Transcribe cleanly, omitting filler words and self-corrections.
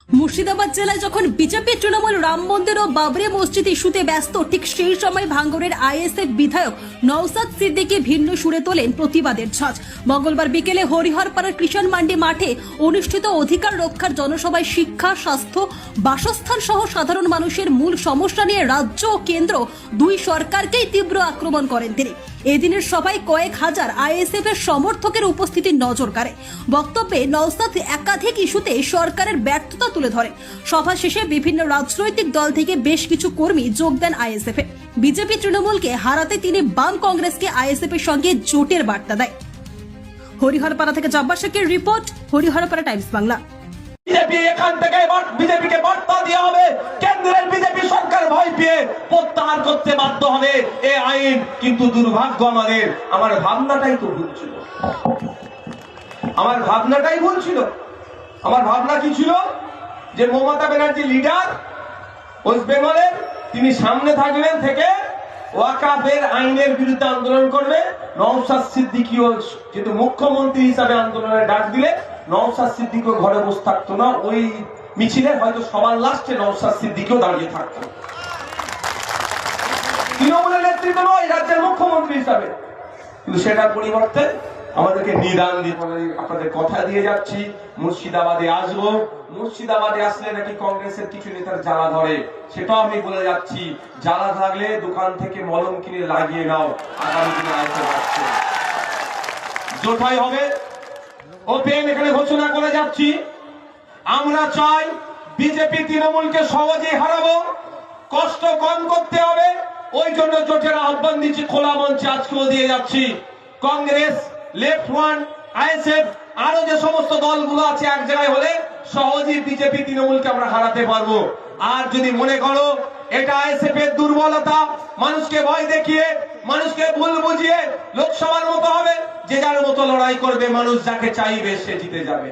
মুর্শিদাবাদ জেলায় যখন বিজেপি তৃণমূল রাম মন্দির ও বাবরি মসজিদ ইস্যুতে ব্যস্ত, ঠিক সেই সময় ভাঙড়ের আইএসএফ বিধায়ক নওশাদ সিদ্দিকী ভিন্ন সুরে তোলেন প্রতিবাদের ঝাঁজ। মঙ্গলবার বিকেলে হরিহরপাড়ার কৃষণ মান্ডি মাঠে অনুষ্ঠিত অধিকার রক্ষার জনসভায় শিক্ষা, স্বাস্থ্য, বাসস্থান সহ সাধারণ মানুষের মূল সমস্যা নিয়ে রাজ্য ও কেন্দ্র দুই সরকারকেই তীব্র আক্রমণ করেন তিনি। এদিনের সভায় কয়েক হাজার আইএসএফ এর সমর্থকের উপস্থিতি নজর কাড়ে। বক্তব্যে নওশাদ একাধিক ইস্যুতে সরকারের ব্যর্থতা তুলে ধরেন। সভা শেষে বিভিন্ন রাজনৈতিক দল থেকে বেশ কিছু কর্মী যোগ দেন আইএসএফ এ। বিজেপি তৃণমূলকে হারাতে তিনি বাম কংগ্রেসকে আইএসএফ এর সঙ্গে জোটের বার্তা দেয়। হরিহরপাড়া থেকে জব্বার শেখের report, Hariharpara Times Bangla. BJP এখান থেকে বিজেপিকে বার্তা দেওয়া হবে, কেন্দ্রের বিজেপি সরকার ভয় পেয়ে প্রত্যাহার করতে বাধ্য হবে এই আইন। কিন্তু দুর্ভাগ্য আমার ভাবনাটাই তো ভুল ছিল। আমার ভাবনা কি ছিল? যে মমতা ব্যানার্জি লিডার ওয়েস্ট বেঙ্গলের, তিনি সামনে থাকবেন থেকে ওয়াকাফের আইনের বিরুদ্ধে আন্দোলন করবে। নওশাদ সিদ্দিকীও কিন্তু মুখ্যমন্ত্রী হিসাবে আন্দোলনের ডাক দিলে নওশাদ সিদ্দিকীও ঘরে বসে থাকতো না। ওই মিছিলে হয়তো সবার লাস্টে নওশাদ সিদ্দিকীও দাঁড়িয়ে থাকতো। তৃণমূলের নেতৃত্ব নয় রাজ্যের মুখ্যমন্ত্রী হিসাবে, কিন্তু সেটার পরিবর্তে আমাদেরকে নিদান দিতে, আপনাদের কথা দিয়ে যাচ্ছি মুর্শিদাবাদে আসবো। মুর্শিদাবাদে আসলে নাকি কংগ্রেসের কিছু নেতার জ্বালা ধরে, সেটাও আমি বলে যাচ্ছি। জ্বালা থাকলে দোকান থেকে মলম কিনে লাগিয়ে নাও, আগামী দিনে আসতে পারছে। জোটাই হবে ওপেন এখানে ঘোষণা করে যাচ্ছি। আমরা চাই বিজেপি তৃণমূলকে সহজেই হারাবো, কষ্ট কম করতে হবে। ওই জন্য জোটের আহ্বান দিচ্ছি, খোলা মঞ্চে আজকেও দিয়ে যাচ্ছি। কংগ্রেস, লেফট ওয়ান, আইএসএফ, আরো যে সমস্ত দলগুলো আছে এক জায়গায় হলে সহজেই বিজেপি তৃণমূলকে আমরা হারাতে পারবো। আর যদি মনে করো এটা আইএসএফ এর দুর্বলতা, মানুষকে ভয় দেখিয়ে, মানুষকে ভুল বুঝিয়ে লোকসভার মতো হবে, যে যার মতো লড়াই করবে, মানুষ যাকে চাইবে সে জিতে যাবে।